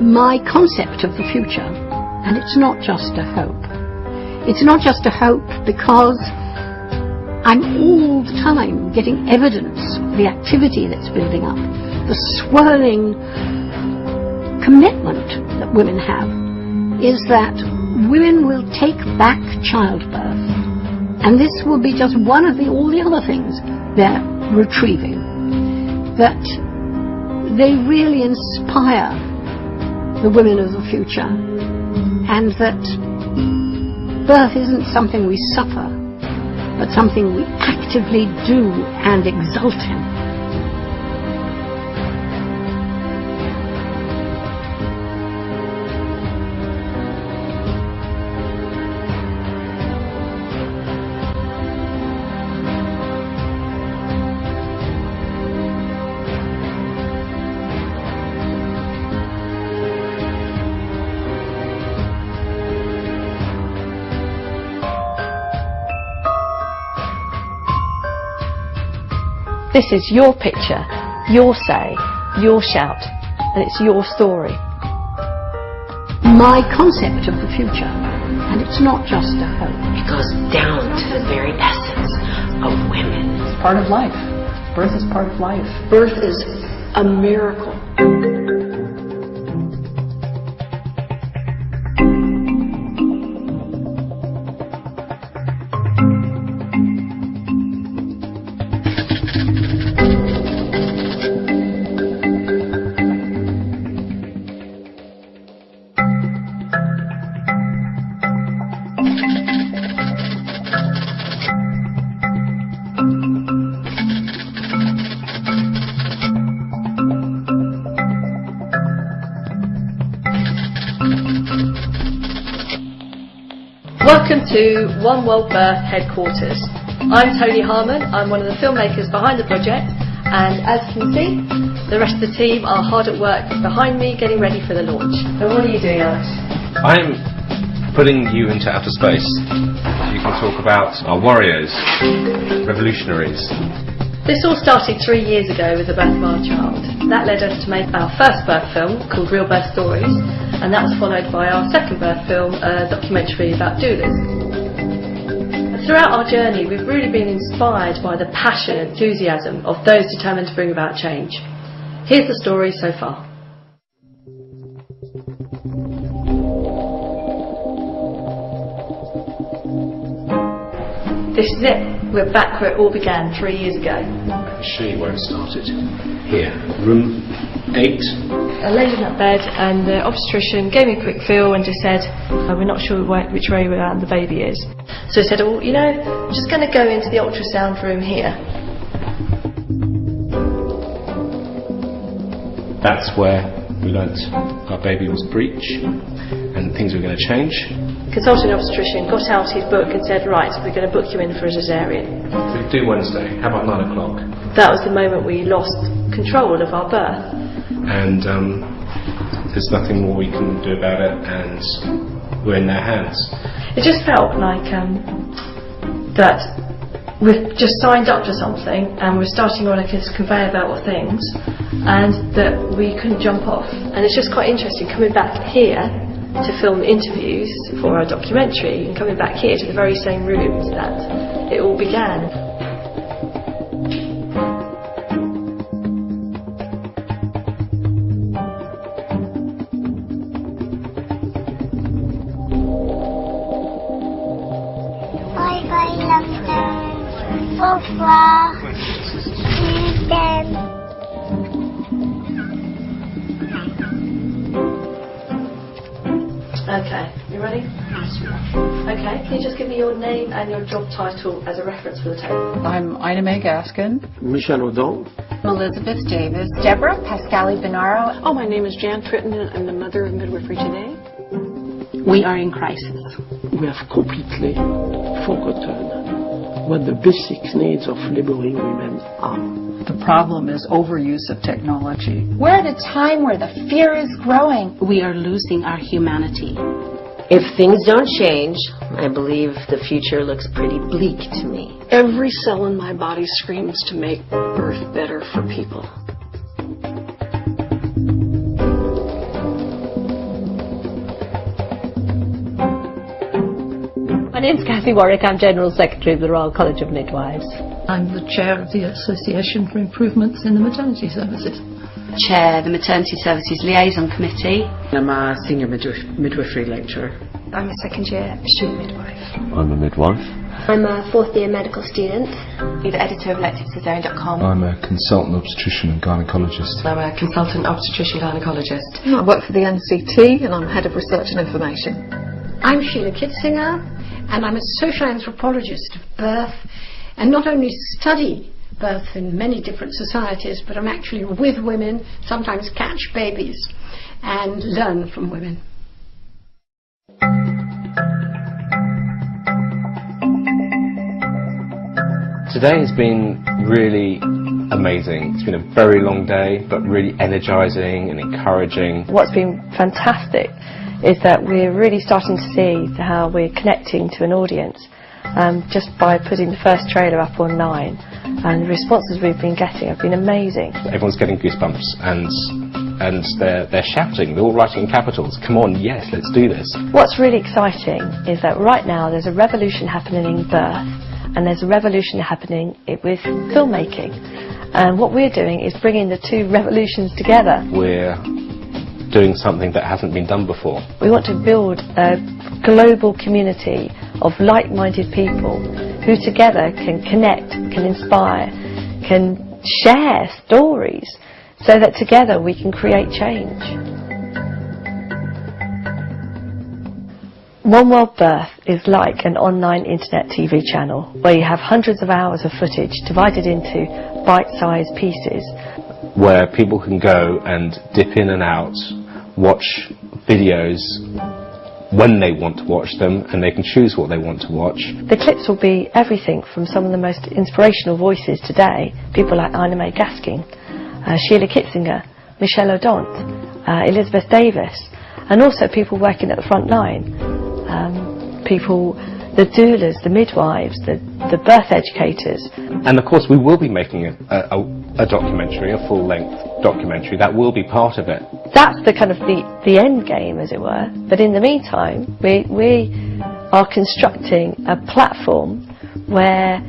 my concept of the future, and it's not just a hope. It's not just a hope because I'm all the time getting evidence of the activity that's building up, the swirling commitment that women have, is that women will take back childbirth, and this will be just one of all the other things they're retrieving, that they really inspire the women of the future, and that birth isn't something we suffer, but something we actively do and exult in. This is your picture, your say, your shout, and it's your story. My concept of the future, and it's not just a hope. It goes down to the very essence of women. It's part of life. Birth is part of life. Birth is a miracle. Welcome to One World Birth Headquarters. I'm Tony Harmon, I'm one of the filmmakers behind the project, and as you can see, the rest of the team are hard at work behind me getting ready for the launch. So what are you doing, Alex? I'm putting you into outer space so you can talk about our warriors, revolutionaries. This all started 3 years ago with the birth of our child. That led us to make our first birth film called Real Birth Stories, and that was followed by our second birth film, a documentary about doulas. Throughout our journey, we've really been inspired by the passion and enthusiasm of those determined to bring about change. Here's the story so far. This is it. We're back where it all began 3 years ago. I'll show you where it started. Here, room 8. I laid in that bed and the obstetrician gave me a quick feel and just said, we're not sure which way around the baby is. So I said, well, you know, I'm just going to go into the ultrasound room here. That's where we learnt our baby was breech and things were going to change. Consulting obstetrician got out his book and said, right, we're going to book you in for a cesarean. We do Wednesday. How about 9 o'clock? That was the moment we lost control of our birth. And there's nothing more we can do about it, and we're in their hands. It just felt like that we've just signed up to something and we're starting on this conveyor belt of things, and that we couldn't jump off. And it's just quite interesting coming back here to film interviews for our documentary and coming back here to the very same rooms that it all began. Okay, you ready? Okay, can you just give me your name and your job title as a reference for the tape? I'm Ina Mae Gaskin. Michel Audon. Elizabeth Davis. Deborah Pascali Benaro. Oh, my name is Jan Tritton, and I'm the mother of midwifery today. We are in crisis. We have completely forgotten what the basic needs of laboring women are. The problem is overuse of technology. We're at a time where the fear is growing. We are losing our humanity. If things don't change, I believe the future looks pretty bleak to me. Every cell in my body screams to make birth better for people. name's Cathy Warwick. I'm General Secretary of the Royal College of Midwives. I'm the chair of the Association for Improvements in the Maternity Services. Chair the Maternity Services Liaison Committee. I'm a senior midwifery lecturer. I'm a second year student midwife. I'm a midwife. I'm a fourth year medical student. I'm the editor of electivecaesarean.com. I'm a consultant obstetrician and gynaecologist. I'm a consultant obstetrician gynaecologist. I work for the NCT and I'm head of research and information. I'm Sheila Kitzinger and I'm a social anthropologist of birth, and not only study birth in many different societies, but I'm actually with women, sometimes catch babies and learn from women. Today has been really amazing. It's been a very long day, but really energising and encouraging. What's been fantastic is that we're really starting to see how we're connecting to an audience just by putting the first trailer up online, and the responses we've been getting have been amazing. Everyone's getting goosebumps and they're shouting, they're all writing in capitals, come on, yes, let's do this. What's really exciting is that right now there's a revolution happening in birth, and there's a revolution happening with filmmaking. And what we're doing is bringing the two revolutions together. We're doing something that hasn't been done before. We want to build a global community of like-minded people who together can connect, can inspire, can share stories, so that together we can create change. One World Birth is like an online internet TV channel where you have hundreds of hours of footage divided into bite-sized pieces. Where people can go and dip in and out, watch videos when they want to watch them, and they can choose what they want to watch. The clips will be everything from some of the most inspirational voices today, people like Ina May Gaskin, Sheila Kitzinger, Michelle O'Donnell, Elizabeth Davis, and also people working at the front line. People, the doulas, the midwives, the birth educators. And of course we will be making a documentary, a full-length documentary, that will be part of it. That's the kind of the end game, as it were. But in the meantime, we are constructing a platform where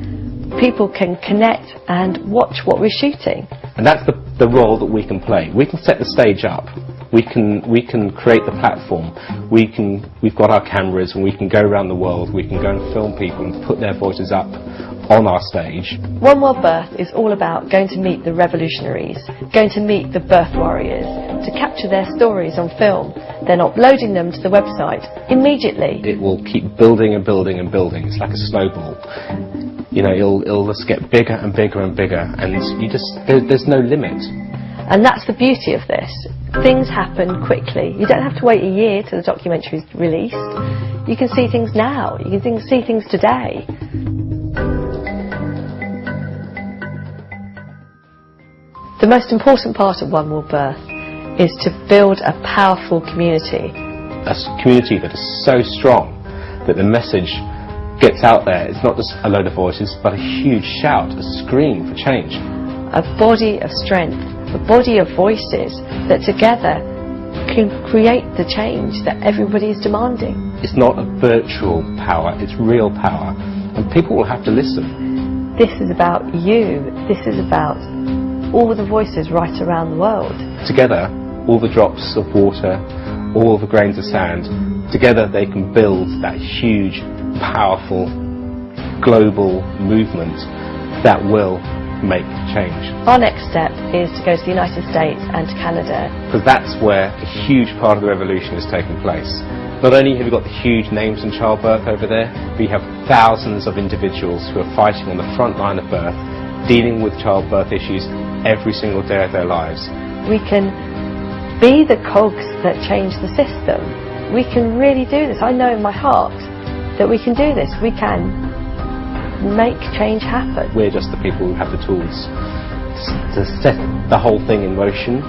people can connect and watch what we're shooting. And that's the role that we can play. We can set the stage up. We can create the platform. We've got our cameras and we can go around the world. We can go and film people and put their voices up on our stage. One World Birth is all about going to meet the revolutionaries, going to meet the birth warriors, to capture their stories on film, then uploading them to the website immediately. It will keep building and building and building. It's like a snowball. You know, it'll just get bigger and bigger and bigger, and there's no limit. And that's the beauty of this. Things happen quickly. You don't have to wait a year till the documentary is released. You can see things now. You can see things today. The most important part of One World Birth is to build a powerful community. A community that is so strong that the message gets out there. It's not just a load of voices, but a huge shout, a scream for change. A body of strength, a body of voices that together can create the change that everybody is demanding. It's not a virtual power, it's real power, and people will have to listen. This is about you. This is about all the voices right around the world. Together, all the drops of water, all the grains of sand, together they can build that huge, powerful, global movement that will make change. Our next step is to go to the United States and to Canada. Because that's where a huge part of the revolution is taking place. Not only have we got the huge names in childbirth over there, we have thousands of individuals who are fighting on the front line of birth, dealing with childbirth issues every single day of their lives. We can be the cogs that change the system. We can really do this. I know in my heart that we can do this. We can make change happen. We're just the people who have the tools to set the whole thing in motion,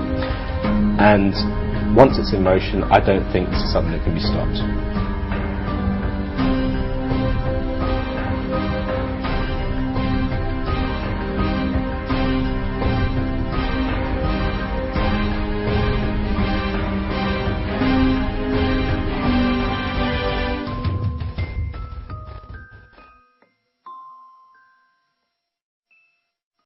and once it's in motion, I don't think this is something that can be stopped.